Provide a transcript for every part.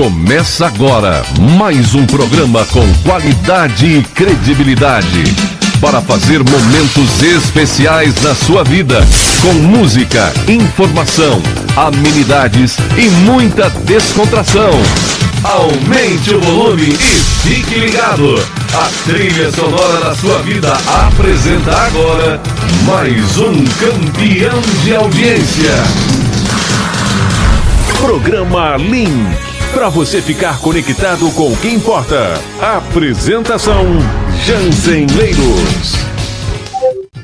Começa agora mais um programa com qualidade e credibilidade para fazer momentos especiais na sua vida, com música, informação, amenidades e muita descontração. Aumente o volume e fique ligado. A trilha sonora da sua vida apresenta agora mais um campeão de audiência. Programa Link. Para você ficar conectado com o que importa. Apresentação Jansen Leiros.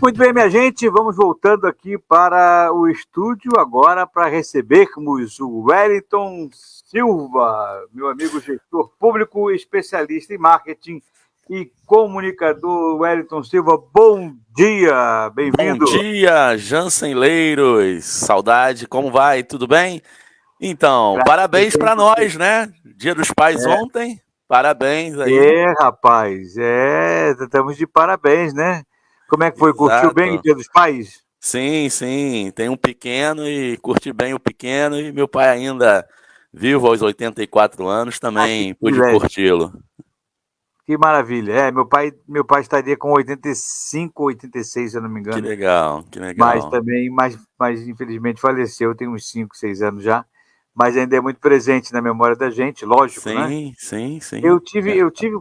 Muito bem, minha gente, vamos voltando aqui para o estúdio agora para recebermos o Wellington Silva, meu amigo gestor público, especialista em marketing e comunicador. Wellington Silva, bom dia, bem-vindo. Bom dia, Jansen Leiros, saudade, como vai, tudo bem? Então, parabéns para nós, né? Dia dos Pais ontem, parabéns aí. Rapaz, estamos de parabéns, né? Como é que foi? Exato. Curtiu bem o Dia dos Pais? Sim, tem um pequeno e curti bem o pequeno, e meu pai ainda vivo aos 84 anos, também pude curti-lo. Que maravilha, meu pai estaria com 85, 86, se eu não me engano. Que legal. Mas infelizmente faleceu, tem uns 5, 6 anos já. Mas ainda é muito presente na memória da gente, lógico, né? Sim. Eu tive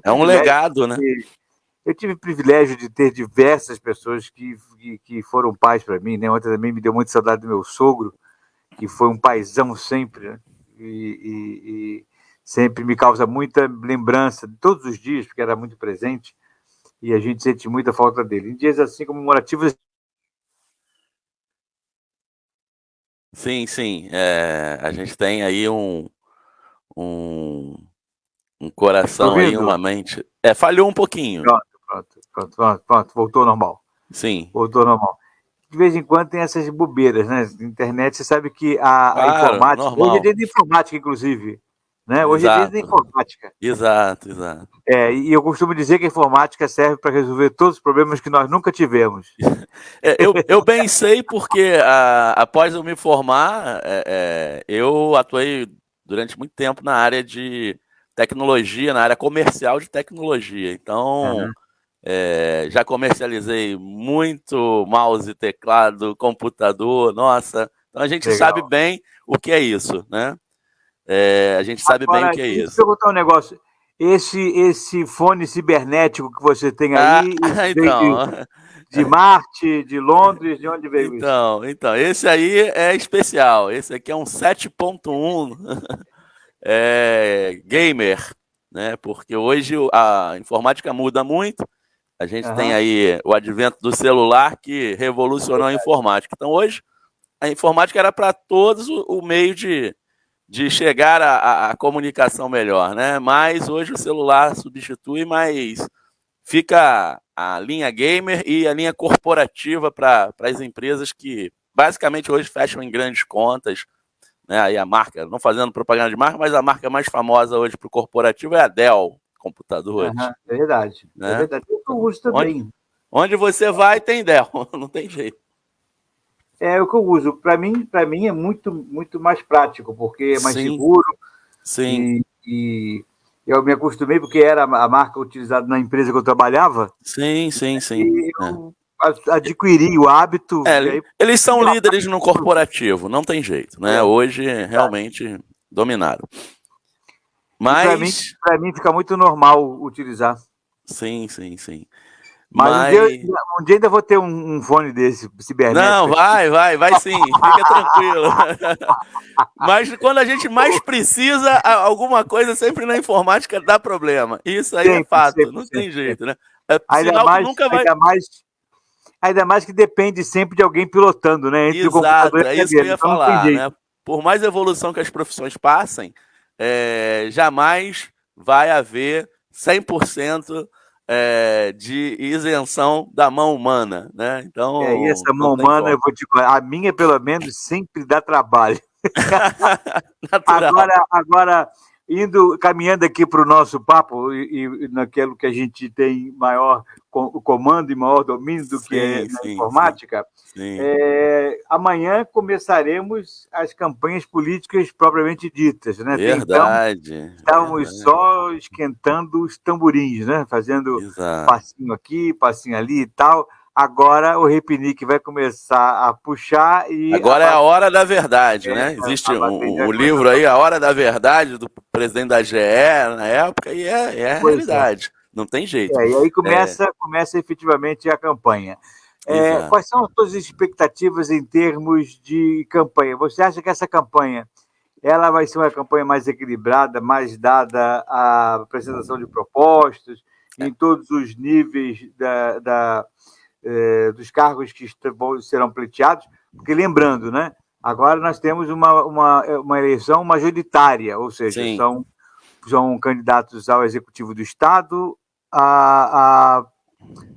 é um legado, né? Eu tive o privilégio de ter diversas pessoas que foram pais para mim, né? Ontem também me deu muita saudade do meu sogro, que foi um paizão sempre, né? E sempre me causa muita lembrança de todos os dias, porque era muito presente, e a gente sente muita falta dele. Em dias assim comemorativos. Sim. A gente tem aí um coração aí, uma mente. Falhou um pouquinho. Pronto, voltou ao normal. Sim. Voltou ao normal. De vez em quando tem essas bobeiras, né? Na internet, você sabe que a informática... Normal. Hoje é dia de informática, inclusive. Né? Hoje é dia de informática. Exato. E eu costumo dizer que a informática serve para resolver todos os problemas que nós nunca tivemos. Eu bem sei porque após eu me formar, eu atuei durante muito tempo na área de tecnologia, na área comercial de tecnologia. Então, já comercializei muito mouse, teclado, computador, nossa. Então a gente sabe bem o que é isso, né? A gente sabe bem o que é isso. Deixa eu perguntar um negócio. Esse fone cibernético que você tem aí, então... de Marte, de Londres, de onde veio isso? Então, esse aí é especial. Esse aqui é um 7.1 gamer, né? Porque hoje a informática muda muito. A gente tem aí o advento do celular que revolucionou a informática. Então, hoje, a informática era para todos o meio de chegar à comunicação melhor, né? Mas hoje o celular substitui, mas fica a linha gamer e a linha corporativa para as empresas que basicamente hoje fecham em grandes contas, né? Aí a marca, não fazendo propaganda de marca, mas a marca mais famosa hoje para o corporativo é a Dell Computadores. É verdade, né? É verdade. Eu uso também. Onde você vai tem Dell, não tem jeito. É o que eu uso. Para mim é muito mais prático, porque é mais seguro. Sim. E eu me acostumei, porque era a marca utilizada na empresa que eu trabalhava. Sim. E eu adquiri o hábito. Eles são líderes no corporativo, não tem jeito, né? Hoje, realmente, dominaram. Mas... Para mim fica muito normal utilizar. Sim. Mas um dia ainda vou ter um fone desse, cibernético. Não, vai sim, fica tranquilo. Mas quando a gente mais precisa, alguma coisa sempre na informática dá problema. Isso aí é fato, não tem jeito, né? Ainda mais que depende sempre de alguém pilotando, né? Entre Exato, o computador e isso que eu ia falar, né? Por mais evolução que as profissões passem, jamais vai haver 100% de isenção da mão humana, né? Então, e essa mão humana, eu vou te falar, a minha pelo menos sempre dá trabalho. caminhando aqui para o nosso papo e naquilo que a gente tem maior comando e maior domínio do que é na informática, amanhã começaremos as campanhas políticas propriamente ditas, né? Verdade. Então, estávamos só esquentando os tamborins, né? Fazendo passinho aqui, passinho ali e tal. Agora o Repinique vai começar a puxar e... Agora é a hora da verdade, né? Existe um livro aí, A Hora da Verdade, do presidente da GE na época, e é a realidade. Não tem jeito. E aí começa efetivamente a campanha. Quais são as suas expectativas em termos de campanha? Você acha que essa campanha ela vai ser uma campanha mais equilibrada, mais dada à apresentação de propostas, em todos os níveis dos cargos que serão pleiteados? Porque lembrando, né, agora nós temos uma eleição majoritária, ou seja, são candidatos ao Executivo do Estado, a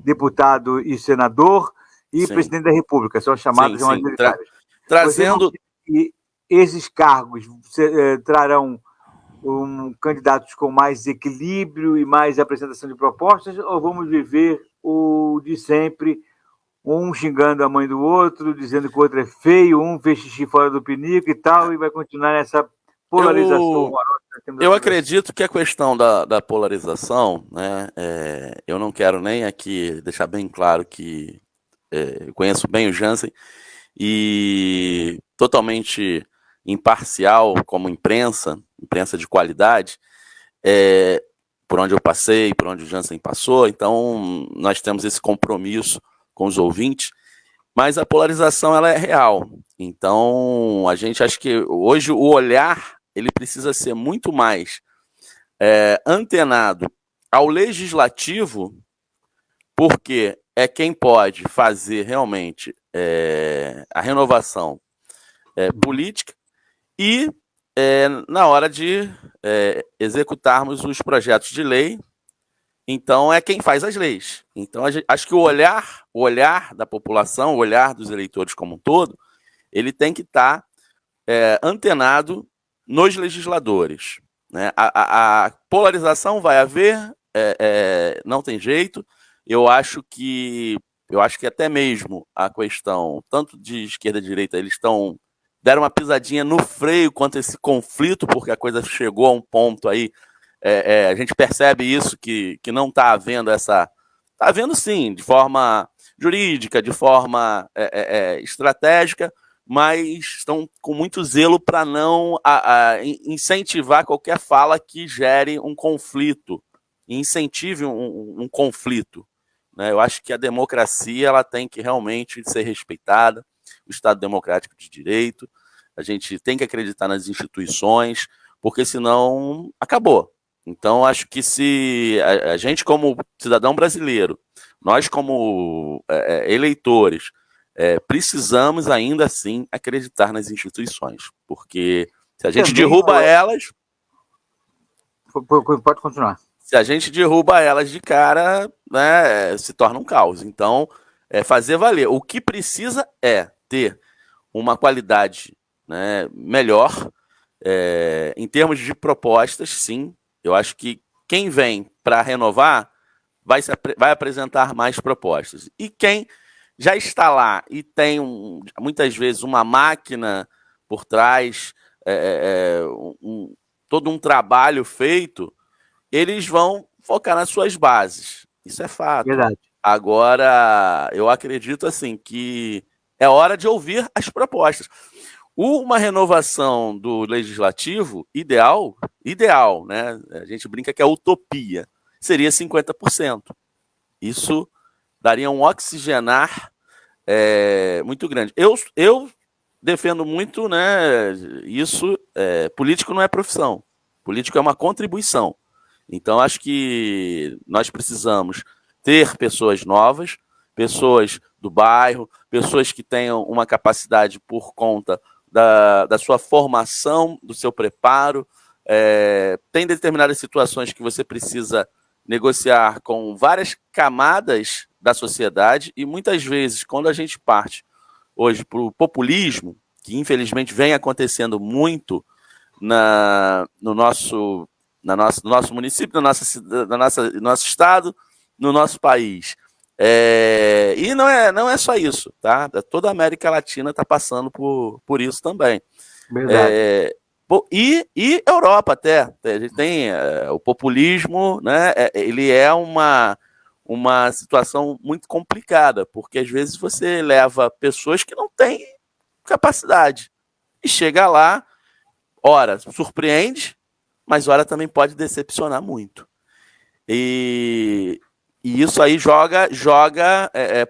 deputado e senador e presidente da República, são chamados majoritários. Trazendo... E esses cargos trarão candidatos com mais equilíbrio e mais apresentação de propostas, ou vamos viver o de sempre, um xingando a mãe do outro, dizendo que o outro é feio, um fez xixi fora do pinico e tal, e vai continuar nessa polarização? Eu acredito que a questão da polarização, né, eu não quero nem aqui deixar bem claro que eu conheço bem o Jansen e totalmente imparcial como imprensa de qualidade, por onde eu passei, por onde o Jansen passou, então nós temos esse compromisso com os ouvintes, mas a polarização ela é real, então a gente acha que hoje o olhar ele precisa ser muito mais antenado ao legislativo, porque é quem pode fazer realmente a renovação política e na hora de executarmos os projetos de lei, então é quem faz as leis. Então acho que o olhar da população, o olhar dos eleitores como um todo, ele tem que estar antenado nos legisladores, né? A polarização vai haver, não tem jeito. Eu acho que até mesmo a questão, tanto de esquerda e direita, eles deram uma pisadinha no freio quanto a esse conflito, porque a coisa chegou a um ponto aí, a gente percebe isso, que não está havendo essa... Está havendo sim, de forma jurídica, de forma estratégica, mas estão com muito zelo para não incentivar qualquer fala que gere um conflito, incentive um conflito, né? Eu acho que a democracia ela tem que realmente ser respeitada, o Estado democrático de direito, a gente tem que acreditar nas instituições, porque senão acabou. Então, acho que se a gente, como cidadão brasileiro, nós, como eleitores, precisamos ainda assim acreditar nas instituições, porque se a gente derruba elas... Pode continuar. Se a gente derruba elas de cara, né, se torna um caos. Então, fazer valer. O que precisa é ter uma qualidade, né, melhor, em termos de propostas, sim. Eu acho que quem vem para renovar vai apresentar mais propostas. E quem já está lá e tem, muitas vezes, uma máquina por trás, todo um trabalho feito, eles vão focar nas suas bases. Isso é fato. Verdade. Agora, eu acredito assim que é hora de ouvir as propostas. Uma renovação do legislativo ideal, né? A gente brinca que é utopia, seria 50%. Isso daria um oxigenar muito grande. Eu defendo muito, né, isso, político não é profissão, político é uma contribuição. Então, acho que nós precisamos ter pessoas novas, pessoas do bairro, pessoas que tenham uma capacidade por conta da sua formação, do seu preparo. Tem determinadas situações que você precisa negociar com várias camadas da sociedade e muitas vezes, quando a gente parte hoje para o populismo, que infelizmente vem acontecendo muito no nosso município, no nosso estado, no nosso país. E não é só isso, tá? Toda a América Latina está passando por isso também. Verdade. E Europa até. A gente tem o populismo, né? Ele é uma situação muito complicada, porque às vezes você leva pessoas que não têm capacidade e chega lá, ora surpreende, mas ora também pode decepcionar muito. E isso aí joga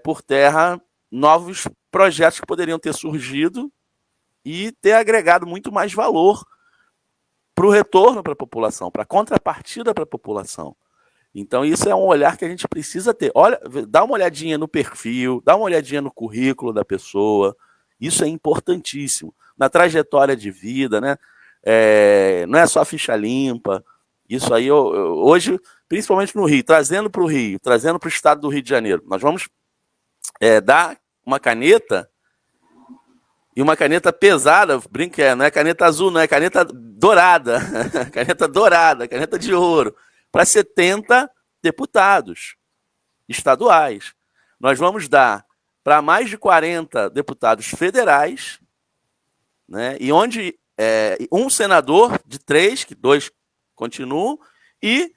por terra novos projetos que poderiam ter surgido e ter agregado muito mais valor para o retorno para a população, para a contrapartida para a população. Então, isso é um olhar que a gente precisa ter. Olha, dá uma olhadinha no perfil, dá uma olhadinha no currículo da pessoa. Isso é importantíssimo. Na trajetória de vida, né? Não é só ficha limpa. Isso aí, hoje, principalmente no Rio, trazendo para o Rio, trazendo para o estado do Rio de Janeiro, nós vamos dar uma caneta, e uma caneta pesada, brinca, não é caneta azul, não é caneta dourada, caneta de ouro, para 70 deputados estaduais. Nós vamos dar para mais de 40 deputados federais, né, e onde um senador de 3, que 2 continuam, e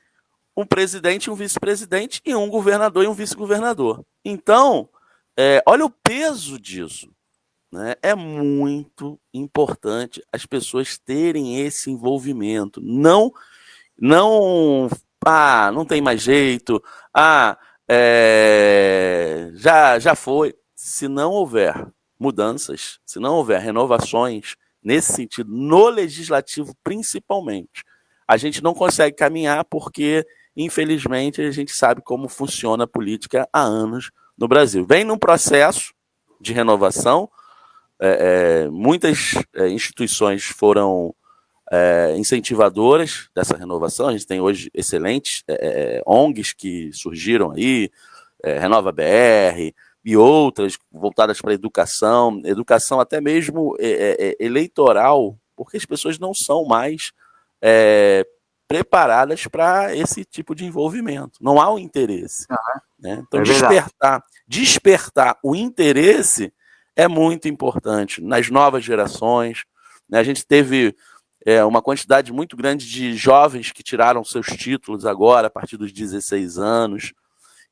um presidente, um vice-presidente, e um governador e um vice-governador. Então, olha o peso disso. Né? É muito importante as pessoas terem esse envolvimento. Não tem mais jeito, já foi. Se não houver mudanças, se não houver renovações nesse sentido, no legislativo principalmente, a gente não consegue caminhar porque, infelizmente, a gente sabe como funciona a política há anos no Brasil. Vem num processo de renovação, muitas instituições foram incentivadoras dessa renovação. A gente tem hoje excelentes ONGs que surgiram aí, Renova BR e outras voltadas para a educação até mesmo eleitoral, porque as pessoas não são mais preparadas para esse tipo de envolvimento. Não há o interesse. Né? Então, despertar o interesse é muito importante nas novas gerações. Né? A gente teve uma quantidade muito grande de jovens que tiraram seus títulos agora, a partir dos 16 anos,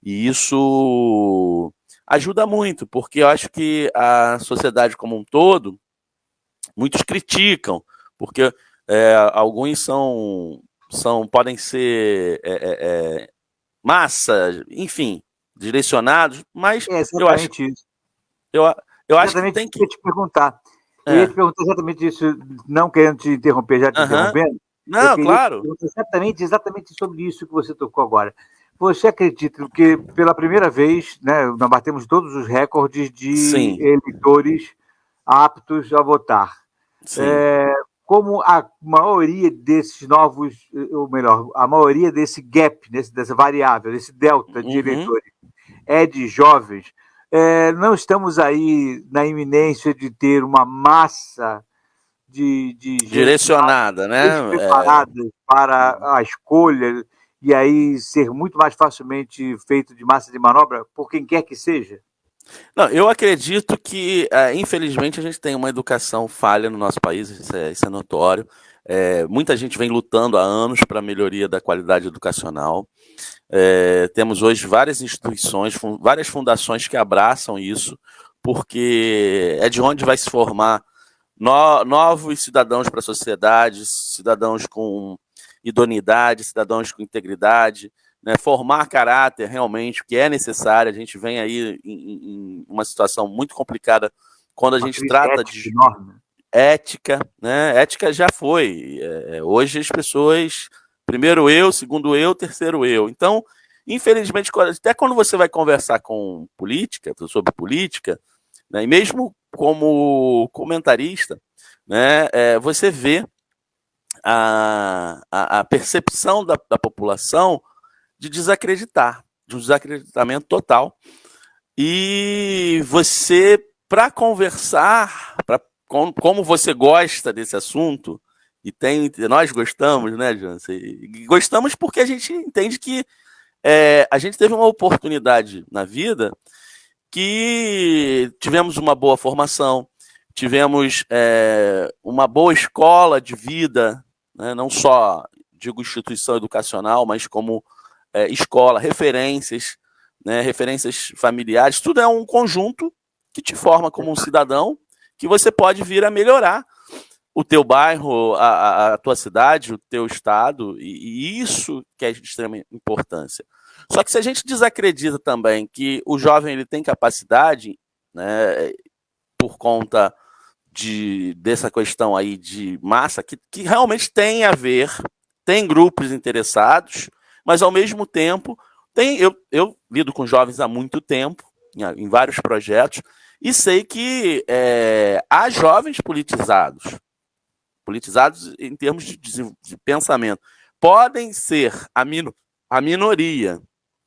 e isso ajuda muito, porque eu acho que a sociedade como um todo, muitos criticam, porque alguns podem ser massa, enfim, direcionados, mas eu acho isso. Eu acho que tem que... Eu ia te perguntar. Eu ia te perguntar exatamente isso, não querendo te interromper, já te interrompendo. Não, claro. Exatamente sobre isso que você tocou agora. Você acredita que, pela primeira vez, né, nós batemos todos os recordes de eleitores aptos a votar. Como a maioria desses novos, ou melhor, a maioria desse gap, dessa variável, desse delta de eleitores, é de jovens, não estamos aí na iminência de ter uma massa de direcionada, né? Preparadas para a escolha e aí ser muito mais facilmente feito de massa de manobra por quem quer que seja? Não, eu acredito que, infelizmente, a gente tem uma educação falha no nosso país, isso é notório. Muita gente vem lutando há anos para a melhoria da qualidade educacional. Temos hoje várias instituições, várias fundações que abraçam isso, porque é de onde vai se formar novos cidadãos para a sociedade, cidadãos com idoneidade, cidadãos com integridade, né? Formar caráter realmente, que é necessário. A gente vem aí em uma situação muito complicada quando a gente trata de ética, né? Ética já foi. Hoje as pessoas, primeiro eu, segundo eu, terceiro eu. Então, infelizmente, até quando você vai conversar com política, sobre política, né, e mesmo como comentarista, né, você vê a percepção da população de desacreditar, de um desacreditamento total. E você, para conversar, como você gosta desse assunto, nós gostamos, né, Jansen? E gostamos porque a gente entende que a gente teve uma oportunidade na vida que tivemos uma boa formação, tivemos uma boa escola de vida, né, não só, digo, instituição educacional, mas como escola, referências, né, referências familiares, tudo é um conjunto que te forma como um cidadão que você pode vir a melhorar o teu bairro, a tua cidade, o teu estado, e isso que é de extrema importância. Só que se a gente desacredita também que o jovem ele tem capacidade, né, por conta dessa questão aí de massa, que realmente tem a ver, tem grupos interessados, mas ao mesmo tempo, eu lido com jovens há muito tempo, em vários projetos, e sei que há jovens politizados em termos de pensamento, podem ser a minoria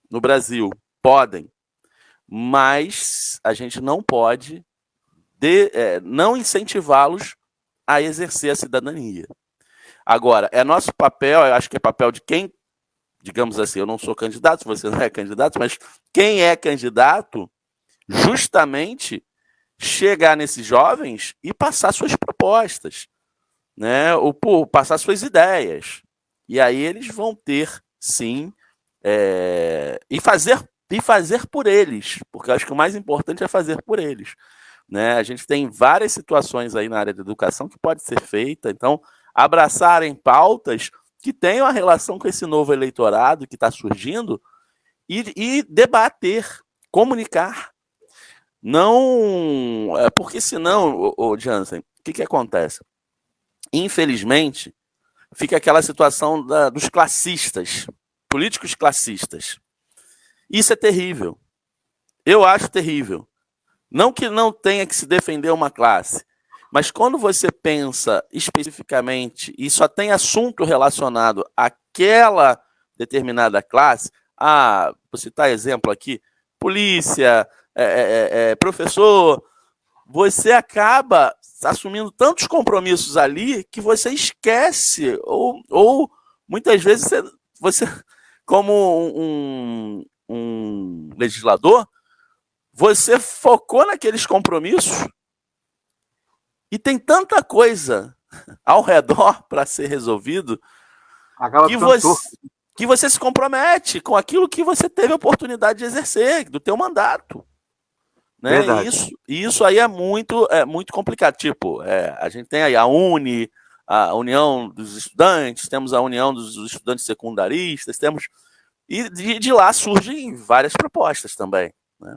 no Brasil, podem, mas a gente não pode não incentivá-los a exercer a cidadania. Agora, é nosso papel, eu acho que é papel de quem, digamos assim, eu não sou candidato, você não é candidato, mas quem é candidato, justamente chegar nesses jovens e passar suas propostas, né, ou passar suas ideias. E aí eles vão ter, sim, e fazer por eles, porque eu acho que o mais importante é fazer por eles. Né? A gente tem várias situações aí na área da educação que pode ser feita, então abraçarem pautas que tenham a relação com esse novo eleitorado que está surgindo e debater, comunicar. Não, porque senão, Jansen, o que acontece? Infelizmente, fica aquela situação dos classistas, políticos classistas. Isso é terrível. Eu acho terrível. Não que não tenha que se defender uma classe, mas quando você pensa especificamente e só tem assunto relacionado àquela determinada classe, vou citar exemplo aqui, polícia, professor, você acaba assumindo tantos compromissos ali que você esquece, ou muitas vezes você como um legislador, você focou naqueles compromissos e tem tanta coisa ao redor para ser resolvido que você se compromete com aquilo que você teve a oportunidade de exercer, do teu mandato. Né? E isso aí é muito complicado. Tipo, a gente tem aí a a União dos Estudantes, temos a União dos Estudantes Secundaristas, e de lá surgem várias propostas também. Né?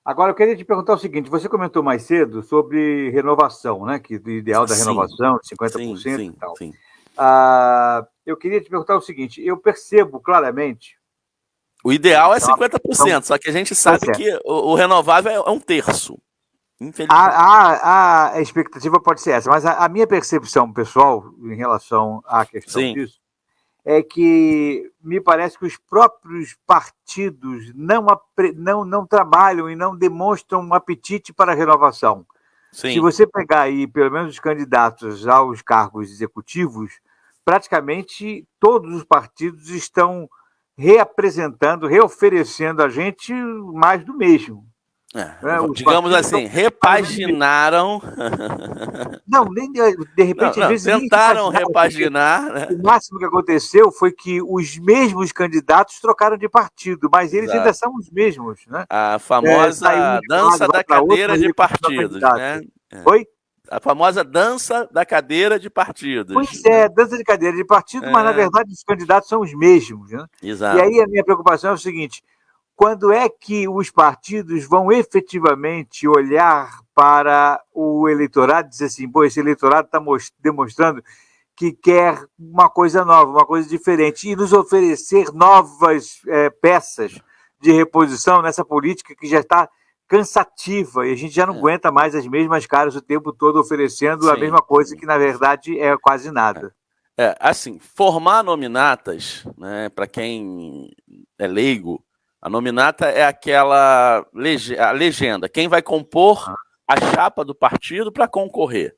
Agora, eu queria te perguntar o seguinte, você comentou mais cedo sobre renovação, né? Que do ideal da renovação, de 50% e tal. Sim. Eu queria te perguntar o seguinte, eu percebo claramente... O ideal é 50%, só que a gente sabe que o renovável é um terço. Infelizmente. A expectativa pode ser essa, mas a minha percepção pessoal em relação à questão disso é que me parece que os próprios partidos não trabalham e não demonstram um apetite para a renovação. Sim. Se você pegar aí, pelo menos os candidatos aos cargos executivos, praticamente todos os partidos estão reapresentando, reoferecendo a gente mais do mesmo. Digamos assim, repaginaram. Não, nem de repente, às vezes tentaram repaginar. Né? O máximo que aconteceu foi que os mesmos candidatos trocaram de partido, mas eles ainda são os mesmos. Né? A famosa dança da cadeira de partidos. Né? Oi? A famosa dança da cadeira de partidos. Pois dança de cadeira de partido, mas na verdade os candidatos são os mesmos. Né? Exato. E aí a minha preocupação é o seguinte: quando é que os partidos vão efetivamente olhar para o eleitorado e dizer assim, esse eleitorado está demonstrando que quer uma coisa nova, uma coisa diferente, e nos oferecer novas peças de reposição nessa política que já está cansativa, e a gente já não aguenta mais as mesmas caras o tempo todo oferecendo a mesma coisa que, na verdade, é quase nada. Assim, formar nominatas, né, para quem é leigo, a nominata é aquela a legenda, quem vai compor a chapa do partido para concorrer.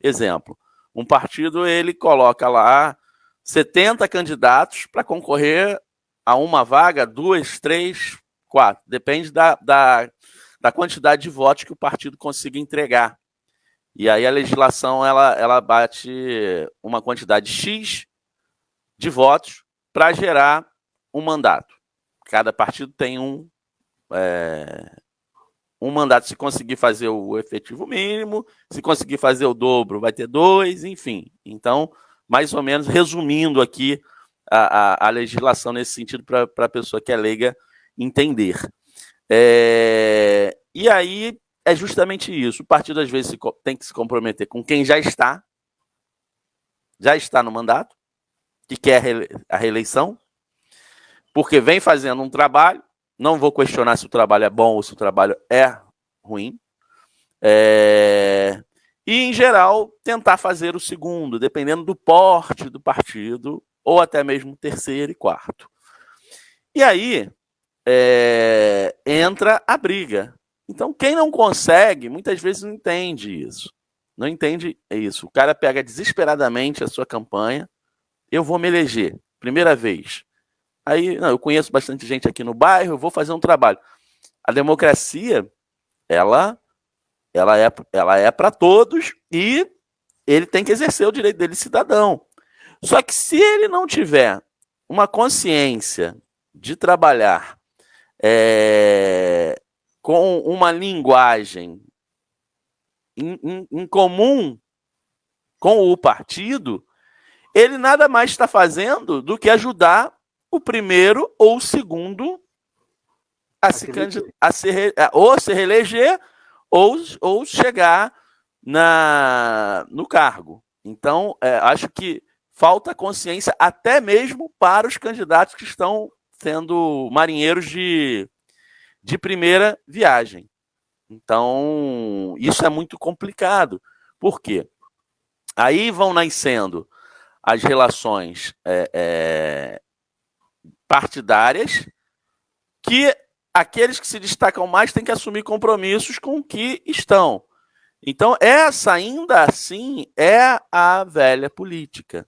Exemplo, Um partido, ele coloca lá 70 candidatos para concorrer a uma vaga, 2, 3, 4. Depende da quantidade de votos que o partido consiga entregar. E aí a legislação ela bate uma quantidade X de votos para gerar um mandato. Cada partido tem um mandato. Se conseguir fazer o efetivo mínimo, se conseguir fazer o dobro, vai ter 2, enfim. Então, mais ou menos, resumindo aqui a legislação nesse sentido para a pessoa que é leiga entender. E aí é justamente isso. O partido, às vezes, tem que se comprometer com quem já está no mandato, que quer a reeleição, porque vem fazendo um trabalho. Não vou questionar se o trabalho é bom ou se o trabalho é ruim. E, em geral, tentar fazer o segundo, dependendo do porte do partido, ou até mesmo terceiro e quarto. E aí entra a briga. Então, quem não consegue, muitas vezes não entende isso. Não entende isso. O cara pega desesperadamente a sua campanha. Eu vou me eleger, primeira vez. Aí, eu conheço bastante gente aqui no bairro, eu vou fazer um trabalho. A democracia, ela é para todos e ele tem que exercer o direito dele de cidadão. Só que se ele não tiver uma consciência de trabalhar com uma linguagem em comum com o partido, ele nada mais está fazendo do que ajudar o primeiro ou o segundo a se reeleger ou chegar no cargo. Então, acho que falta consciência até mesmo para os candidatos que estão sendo marinheiros de primeira viagem. Então, isso é muito complicado. Por quê? Aí vão nascendo as relações partidárias, que aqueles que se destacam mais têm que assumir compromissos com o que estão. Então, essa ainda assim é a velha política.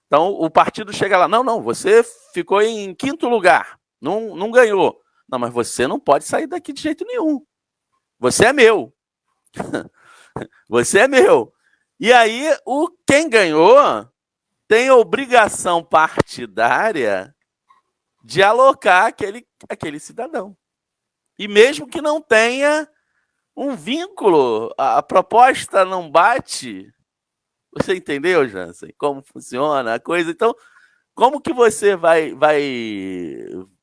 Então, o partido chega lá, não, você ficou em 5º lugar, não ganhou. Não, mas você não pode sair daqui de jeito nenhum. Você é meu. Você é meu. E aí, quem ganhou tem obrigação partidária de alocar aquele cidadão. E mesmo que não tenha um vínculo, a proposta não bate. Você entendeu, Jansen? Como funciona a coisa? Então, como que você vai...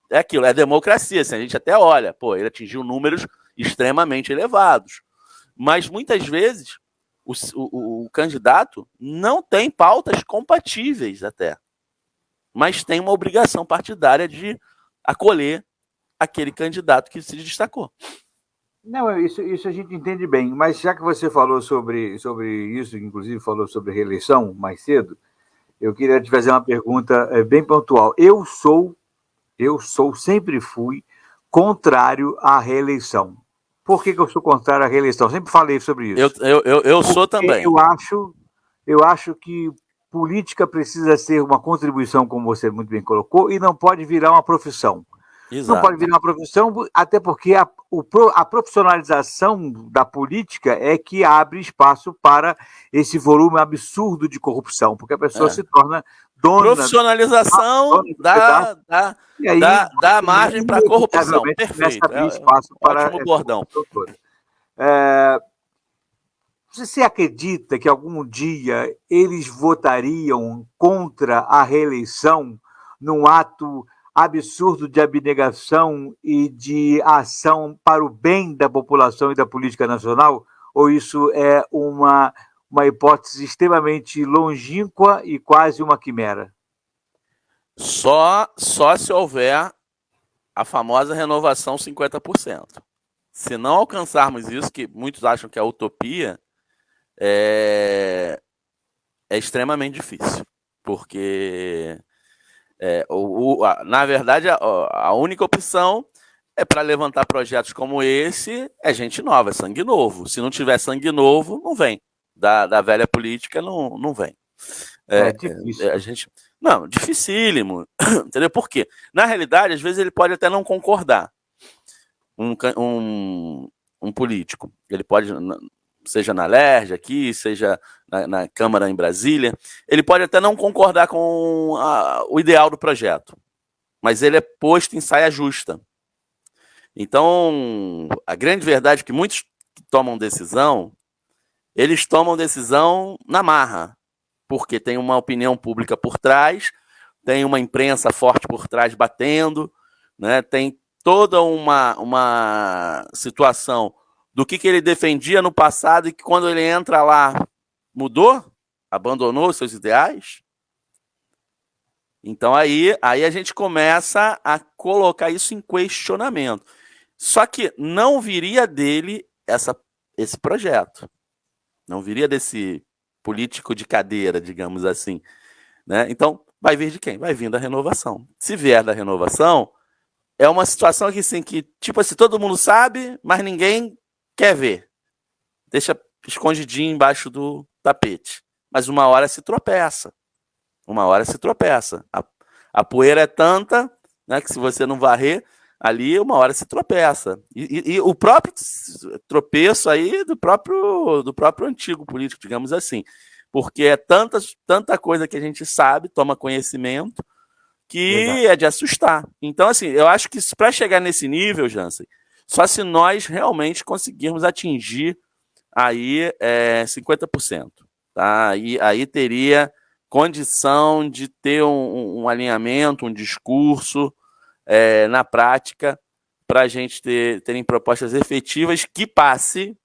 É aquilo, é democracia. Assim, a gente até olha, ele atingiu números extremamente elevados. Mas, muitas vezes, o candidato não tem pautas compatíveis até. Mas tem uma obrigação partidária de acolher aquele candidato que se destacou. Não, isso a gente entende bem, mas já que você falou sobre isso, inclusive falou sobre reeleição mais cedo, eu queria te fazer uma pergunta bem pontual. Eu sempre fui contrário à reeleição. Por que eu sou contrário à reeleição? Sempre falei sobre isso. Eu sou também. Eu acho que política precisa ser uma contribuição, como você muito bem colocou, e não pode virar uma profissão. Exato. Não pode virar uma profissão, até porque a profissionalização da política é que abre espaço para esse volume absurdo de corrupção, porque a pessoa se torna dona... Profissionalização dá margem para a corrupção. Perfeito. Espaço para ótimo bordão. Você acredita que algum dia eles votariam contra a reeleição num ato absurdo de abnegação e de ação para o bem da população e da política nacional? Ou isso é uma hipótese extremamente longínqua e quase uma quimera? Só se houver a famosa renovação 50%. Se não alcançarmos isso, que muitos acham que é utopia, é extremamente difícil, porque na verdade a única opção para levantar projetos como esse é gente nova, é sangue novo. Se não tiver sangue novo, não vem. da velha política não vem. É difícil. A gente... Não, dificílimo. Entendeu? Por quê? Na realidade, às vezes ele pode até não concordar. Um político. Ele pode, seja na LERJ aqui, seja na Câmara em Brasília, ele pode até não concordar com o ideal do projeto, mas ele é posto em saia justa. Então, a grande verdade é que muitos que tomam decisão, eles tomam decisão na marra, porque tem uma opinião pública por trás, tem uma imprensa forte por trás batendo, né? Tem toda uma situação do que ele defendia no passado e que quando ele entra lá mudou, abandonou seus ideais. Então aí a gente começa a colocar isso em questionamento. Só que não viria dele esse projeto. Não viria desse político de cadeira, digamos assim, né? Então, vai vir de quem? Vai vir da renovação. Se vier da renovação, é uma situação que, assim, que tipo assim, todo mundo sabe, mas ninguém quer ver. Deixa escondidinho embaixo do tapete. Mas uma hora se tropeça. Uma hora se tropeça. A poeira é tanta, né, que se você não varrer, ali uma hora se tropeça. E o próprio tropeço aí do próprio antigo político, digamos assim. Porque é tanta coisa que a gente sabe, toma conhecimento, que é de assustar. Então, assim, eu acho que para chegar nesse nível, Jansen, só se nós realmente conseguirmos atingir aí 50%. Tá? Aí teria condição de ter um alinhamento, um discurso na prática, para a gente terem propostas efetivas que passe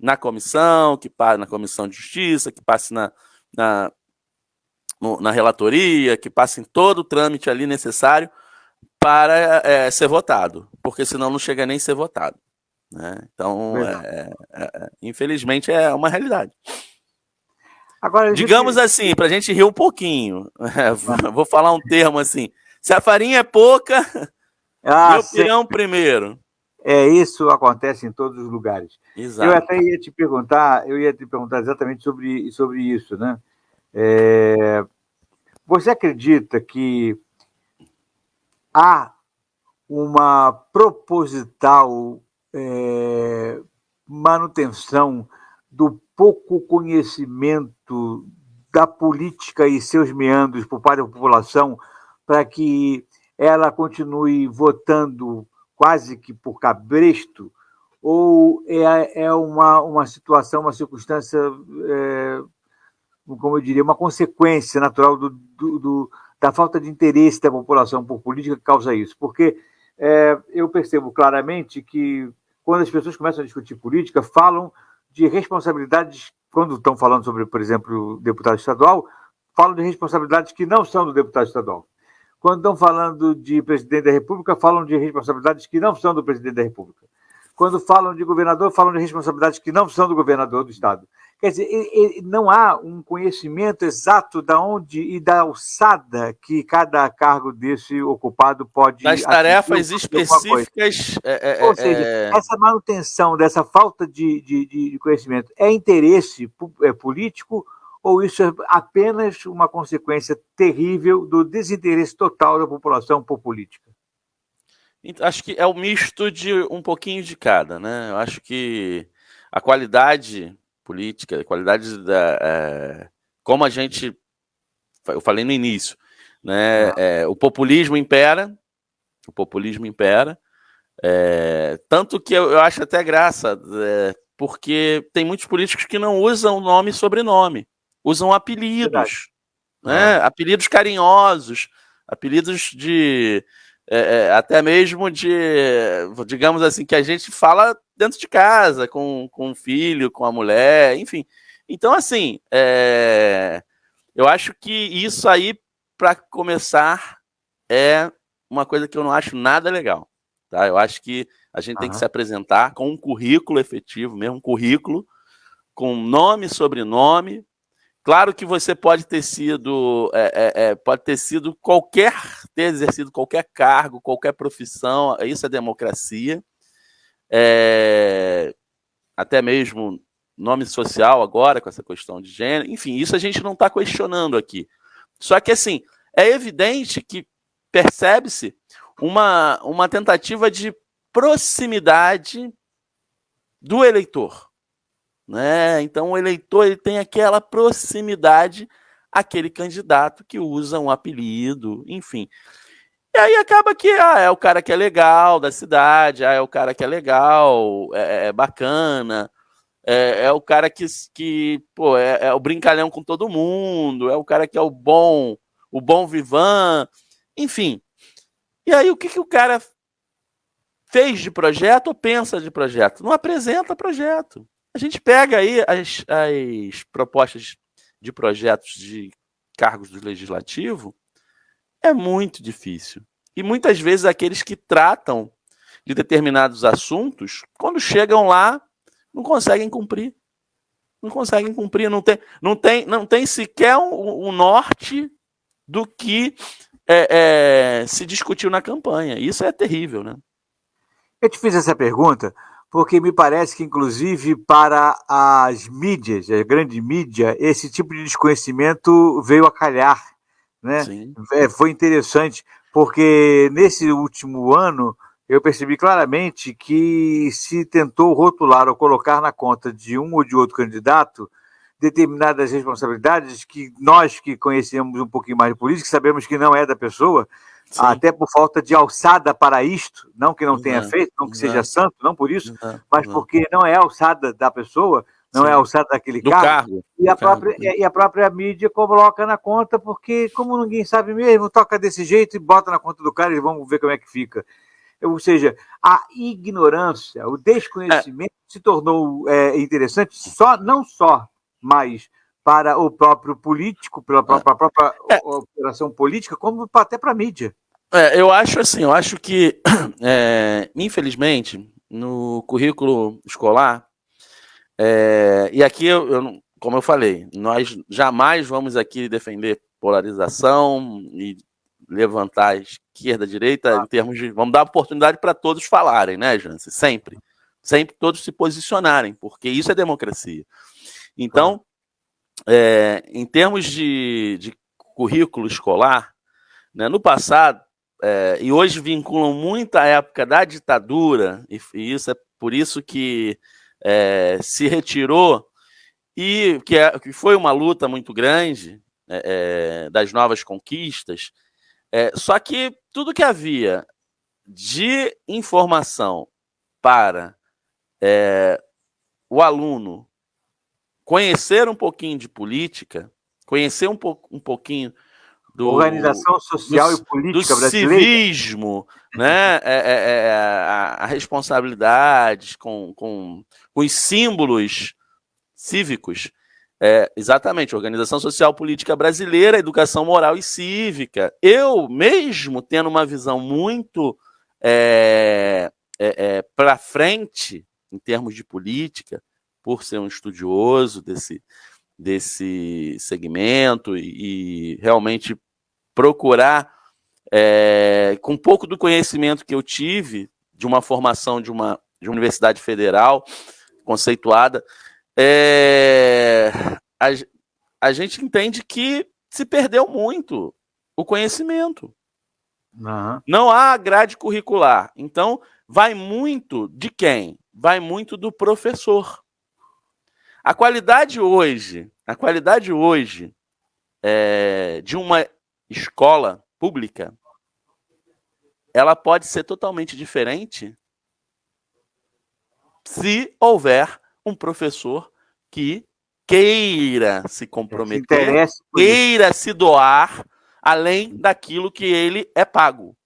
na comissão, que passe na Comissão de Justiça, que passe na relatoria, que passe em todo o trâmite ali necessário para ser votado, porque senão não chega nem a ser votado, né? Então, infelizmente, é uma realidade. Agora, digamos assim, para a gente rir um pouquinho, vou falar um termo assim, se a farinha é pouca, meu pirão primeiro. Isso acontece em todos os lugares. Exato. Eu até ia te perguntar exatamente sobre isso, né? Você acredita que há uma proposital manutenção do pouco conhecimento da política e seus meandros por parte da população para que ela continue votando quase que por cabresto? Ou é uma situação, uma circunstância, como eu diria, uma consequência natural da falta de interesse da população por política que causa isso? Porque eu percebo claramente que quando as pessoas começam a discutir política, falam de responsabilidades, quando estão falando sobre, por exemplo, o deputado estadual, falam de responsabilidades que não são do deputado estadual. Quando estão falando de presidente da República, falam de responsabilidades que não são do presidente da República. Quando falam de governador, falam de responsabilidades que não são do governador do estado. Quer dizer, não há um conhecimento exato da onde e da alçada que cada cargo desse ocupado pode... Das tarefas específicas... Ou seja, essa manutenção dessa falta de conhecimento é interesse político, ou isso é apenas uma consequência terrível do desinteresse total da população por política? Acho que é o misto de um pouquinho de cada, né? Eu acho que a qualidade política, a qualidade como a gente... Eu falei no início, né? O populismo impera, tanto que eu acho até graça, porque tem muitos políticos que não usam nome e sobrenome, usam apelidos, né? Apelidos carinhosos, apelidos de... até mesmo de, digamos assim, que a gente fala dentro de casa, com o filho, com a mulher, enfim. Então, assim, eu acho que isso aí, para começar, é uma coisa que eu não acho nada legal. Tá? Eu acho que a gente tem que se apresentar com um currículo efetivo, mesmo um currículo, com nome e sobrenome. Claro que você pode ter sido, ter exercido qualquer cargo, qualquer profissão, isso é democracia. Até mesmo nome social agora, com essa questão de gênero, enfim, isso a gente não está questionando aqui. Só que, assim, é evidente que percebe-se uma tentativa de proximidade do eleitor, né? Então, o eleitor ele tem aquela proximidade àquele candidato que usa um apelido, enfim. E aí acaba que é o cara que é legal da cidade, é o cara que é legal, é bacana, é o cara que pô, é o brincalhão com todo mundo, é o cara que é o bom vivan, enfim. E aí o que o cara fez de projeto ou pensa de projeto? Não apresenta projeto. A gente pega aí as propostas de projetos de cargos do legislativo, é muito difícil. E muitas vezes aqueles que tratam de determinados assuntos, quando chegam lá, não conseguem cumprir. Não conseguem cumprir, não tem sequer um norte do que se discutiu na campanha. Isso é terrível, né? Eu te fiz essa pergunta porque me parece que, inclusive, para as mídias, a grande mídia, esse tipo de desconhecimento veio a calhar, né? Sim. Foi interessante, porque nesse último ano eu percebi claramente que se tentou rotular ou colocar na conta de um ou de outro candidato determinadas responsabilidades que nós que conhecemos um pouquinho mais de política sabemos que não é da pessoa. Sim. Até por falta de alçada para isto, não que não tenha feito, não que seja santo, não por isso, mas porque não é a alçada da pessoa, não Sim. é a alçada daquele cargo. E a própria mídia coloca na conta, porque como ninguém sabe mesmo, toca desse jeito e bota na conta do cara e vamos ver como é que fica. Ou seja, a ignorância, o desconhecimento se tornou interessante, não só mais para o próprio político, pela própria operação política, como até para a mídia. Eu acho que, infelizmente, no currículo escolar, e aqui, como eu falei, nós jamais vamos aqui defender polarização e levantar a esquerda, a direita, em termos de... Vamos dar oportunidade para todos falarem, né, Jansen? Sempre. Sempre todos se posicionarem, porque isso é democracia. Então, em termos de currículo escolar, né, no passado, e hoje vinculam muito a época da ditadura, e isso é por isso que se retirou, e que foi uma luta muito grande das novas conquistas, só que tudo que havia de informação para o aluno conhecer um pouquinho de política, conhecer um pouquinho do organização social e política do brasileira, civismo, né? A responsabilidades com os símbolos cívicos. Exatamente, organização social política brasileira, educação moral e cívica. Eu mesmo tendo uma visão muito para frente em termos de política, por ser um estudioso desse segmento e realmente procurar, com um pouco do conhecimento que eu tive de uma formação de uma universidade federal conceituada, a gente entende que se perdeu muito o conhecimento. Uhum. Não há grade curricular. Então, vai muito de quem? Vai muito do professor. A qualidade hoje de uma escola pública, ela pode ser totalmente diferente se houver um professor que queira se comprometer, queira se doar além daquilo que ele é pago.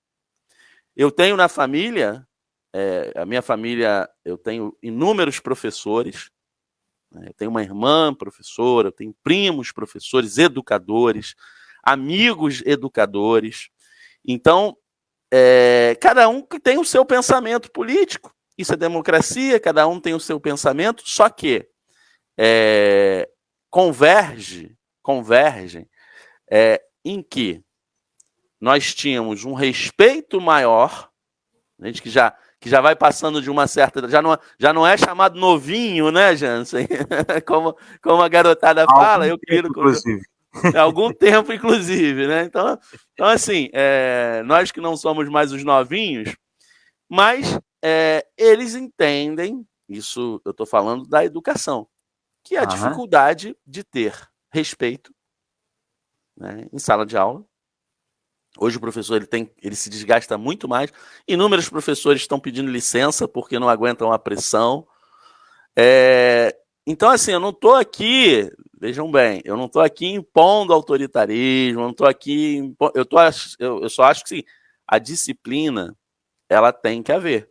Eu tenho na família, a minha família, eu tenho inúmeros professores. Eu tenho uma irmã professora, eu tenho primos professores, educadores, amigos educadores. Então, cada um tem o seu pensamento político. Isso é democracia, cada um tem o seu pensamento, só que convergem em que nós tínhamos um respeito maior, gente que já que já vai passando de uma certa... Já não é chamado novinho, né, Jansen? como a garotada fala, eu querido... Inclusive. Há algum tempo, inclusive, né? Então assim, nós que não somos mais os novinhos, mas eles entendem, isso eu estou falando da educação, que é a dificuldade de ter respeito, né, em sala de aula. Hoje o professor ele se desgasta muito mais. Inúmeros professores estão pedindo licença porque não aguentam a pressão. Então, assim, eu não estou aqui, vejam bem, eu não estou aqui impondo autoritarismo, eu não estou aqui, eu só acho que sim, a disciplina, ela tem que haver.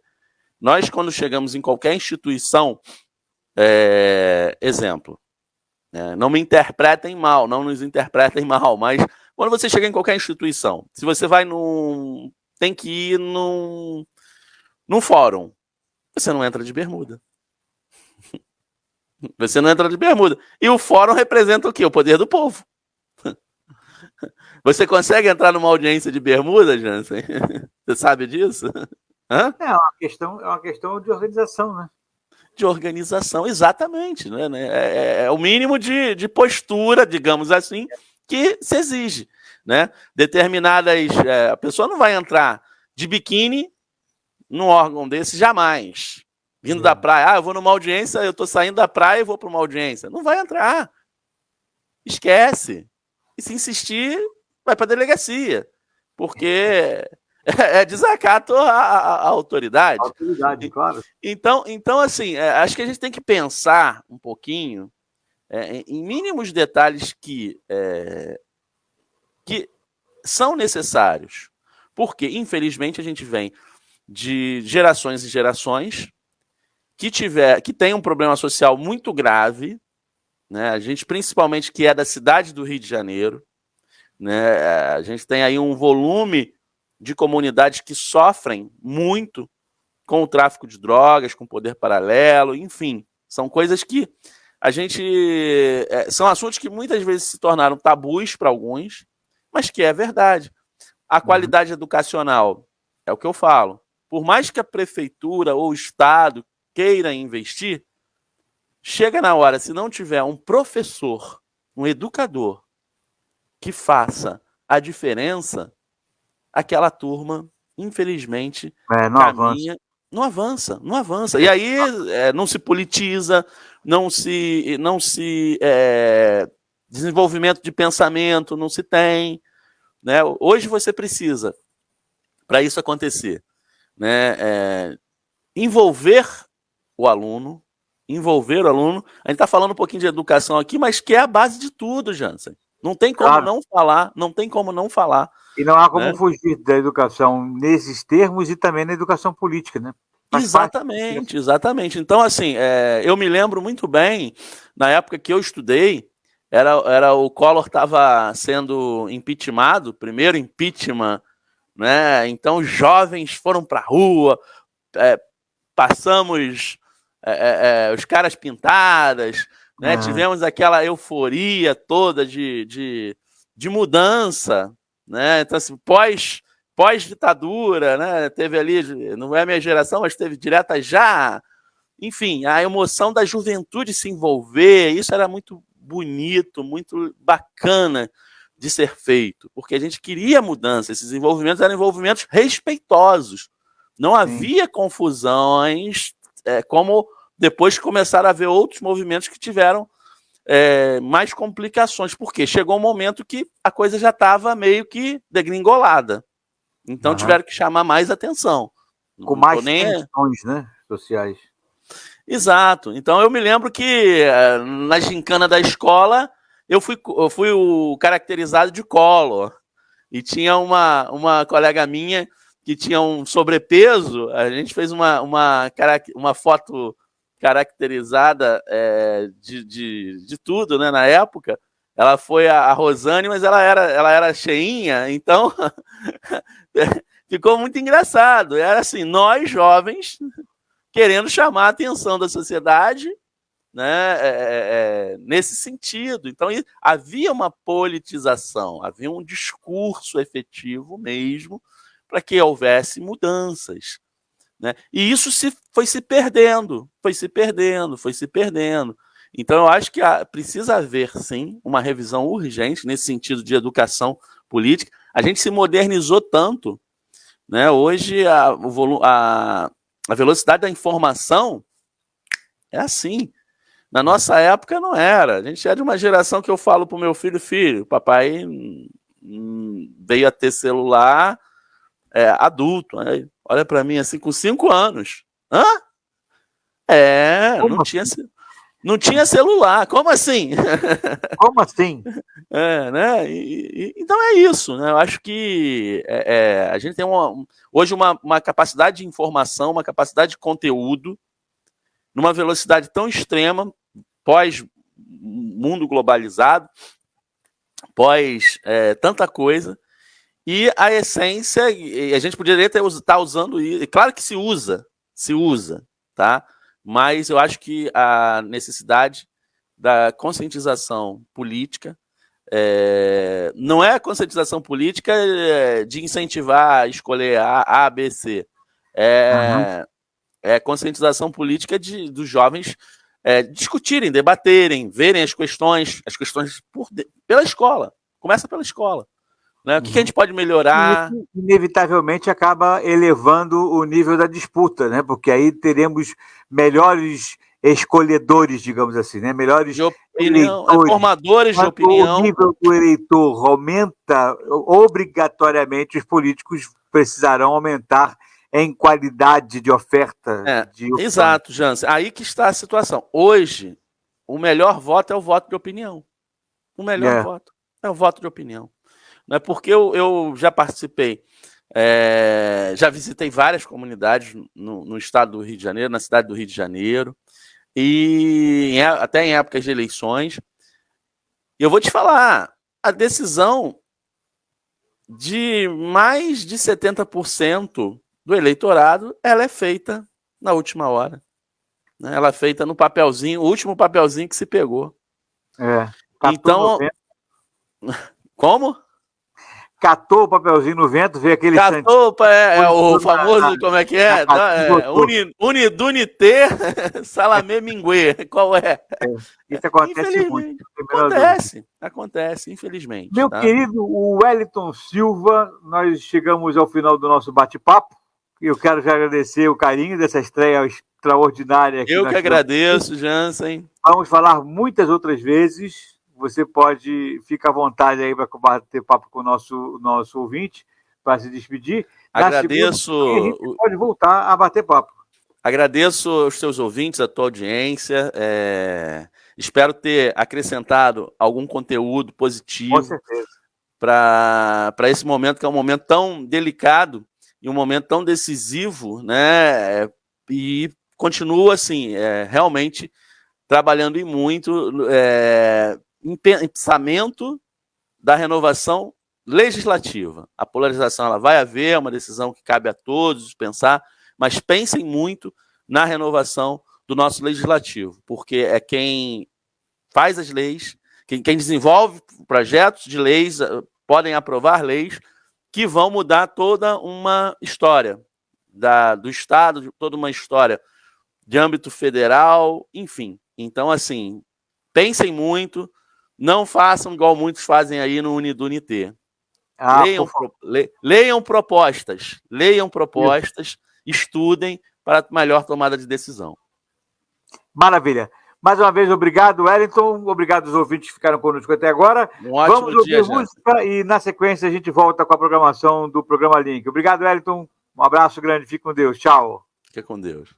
Nós, quando chegamos em qualquer instituição, exemplo, não me interpretem mal, não nos interpretem mal, mas quando você chega em qualquer instituição, se você vai tem que ir num fórum, você não entra de bermuda. Você não entra de bermuda. E o fórum representa o quê? O poder do povo. Você consegue entrar numa audiência de bermuda, Jansen? Você sabe disso? Hã? É uma questão de organização, né? De organização, exatamente. Né? É o mínimo de postura, digamos assim, que se exige. Né? A pessoa não vai entrar de biquíni num órgão desse jamais. Vindo da praia, eu vou numa audiência, eu estou saindo da praia e vou para uma audiência. Não vai entrar. Esquece. E se insistir, vai para a delegacia. Porque é desacato à autoridade. Autoridade, claro. Então assim, acho que a gente tem que pensar um pouquinho em mínimos detalhes que são necessários. Porque, infelizmente, a gente vem de gerações e gerações que tem um problema social muito grave, né? A gente, principalmente, que é da cidade do Rio de Janeiro, né? A gente tem aí um volume de comunidades que sofrem muito com o tráfico de drogas, com o poder paralelo, enfim, são coisas que a gente... são assuntos que muitas vezes se tornaram tabus para alguns, mas que é verdade. A qualidade educacional, é o que eu falo, por mais que a prefeitura ou o Estado queira investir, chega na hora, se não tiver um professor, um educador que faça a diferença, aquela turma, infelizmente, caminha, não avança. E aí não se politiza, não se desenvolvimento de pensamento não se tem, né? Hoje você precisa, para isso acontecer, né, envolver o aluno. A gente está falando um pouquinho de educação aqui, mas que é a base de tudo, Jansen. Não tem como não falar. E não há como fugir da educação nesses termos e também na educação política, né? Exatamente. Então, assim, eu me lembro muito bem, na época que eu estudei, o Collor estava sendo impeachmentado, primeiro impeachment, né? Então, os jovens foram para a rua, passamos os caras pintadas, né? Tivemos aquela euforia toda de mudança, né? Então, assim, pós-ditadura, né? Teve ali, não é a minha geração, mas teve direta já. Enfim, a emoção da juventude se envolver, isso era muito bonito, muito bacana de ser feito, porque a gente queria mudança, esses envolvimentos eram envolvimentos respeitosos, não havia confusões, como depois começaram a haver outros movimentos que tiveram mais complicações, porque chegou um momento que a coisa já estava meio que degringolada, então tiveram que chamar mais atenção. Com mais tensões, né, sociais. Exato. Então eu me lembro que na gincana da escola eu fui o caracterizado de Collor. E tinha uma colega minha que tinha um sobrepeso. A gente fez uma foto caracterizada de tudo, né, na época. Ela foi a Rosane, mas ela era cheinha, então ficou muito engraçado. Era assim, nós jovens querendo chamar a atenção da sociedade, né, nesse sentido. Então, havia uma politização, havia um discurso efetivo mesmo para que houvesse mudanças. né? E isso foi se perdendo. Então, eu acho que precisa haver, sim, uma revisão urgente nesse sentido de educação política. A gente se modernizou tanto, né? Hoje, a velocidade da informação é assim. Na nossa época, não era. A gente é de uma geração que eu falo para o meu filho, papai veio a ter celular adulto. Né? Olha para mim assim, com 5 anos. Hã? Não tinha celular. Como assim? Como assim? Né? Então é isso. Né? Eu acho que a gente tem hoje uma capacidade de informação, uma capacidade de conteúdo, numa velocidade tão extrema, pós-mundo globalizado, pós tanta coisa, e a essência, a gente poderia estar usando isso, claro que se usa, tá? Mas eu acho que a necessidade da conscientização política não é a conscientização política de incentivar a escolher A, B, C. É conscientização política dos jovens discutirem, debaterem, verem as questões pela escola. Começa pela escola. Né? O que a gente pode melhorar? Isso, inevitavelmente, acaba elevando o nível da disputa, né? Porque aí teremos melhores escolhedores, digamos assim, né? Melhores de opinião, formadores de opinião. O nível do eleitor aumenta, obrigatoriamente os políticos precisarão aumentar em qualidade de oferta. Exato, Jansen. Aí que está a situação. Hoje, o melhor voto é o voto de opinião. O melhor voto é o voto de opinião. Não é porque eu já participei, já visitei várias comunidades no estado do Rio de Janeiro, na cidade do Rio de Janeiro, e até em épocas de eleições. E eu vou te falar, a decisão de mais de 70% do eleitorado, ela é feita na última hora. Né? Ela é feita no papelzinho, o último papelzinho que se pegou. Então, como? Catou o papelzinho no vento, veio aquele... Catou, o famoso, como é que é? Unidunité, salamé minguê. Qual é? Isso acontece muito. Acontece, infelizmente. Meu querido Wellington Silva, nós chegamos ao final do nosso bate-papo. Eu quero já agradecer o carinho dessa estreia extraordinária. Eu que agradeço, Jansen. Vamos falar muitas outras vezes. Você ficar à vontade aí para bater papo com o nosso ouvinte, para se despedir. Agradeço. A gente pode voltar a bater papo. Agradeço aos seus ouvintes, a tua audiência. Espero ter acrescentado algum conteúdo positivo. Com certeza. Para esse momento, que é um momento tão delicado e um momento tão decisivo, né? E continuo assim, realmente trabalhando e muito em pensamento da renovação legislativa. A polarização ela vai haver, é uma decisão que cabe a todos pensar, mas pensem muito na renovação do nosso legislativo, porque é quem faz as leis, quem desenvolve projetos de leis, podem aprovar leis que vão mudar toda uma história do Estado, toda uma história de âmbito federal, enfim. Então, assim, pensem muito, não façam igual muitos fazem aí no Unidunité. Leiam propostas, estudem para melhor tomada de decisão. Maravilha. Mais uma vez, obrigado, Wellington. Obrigado aos ouvintes que ficaram conosco até agora. Vamos ouvir música e, na sequência, a gente volta com a programação do programa Link. Obrigado, Wellington. Um abraço grande. Fique com Deus. Tchau. Fique com Deus.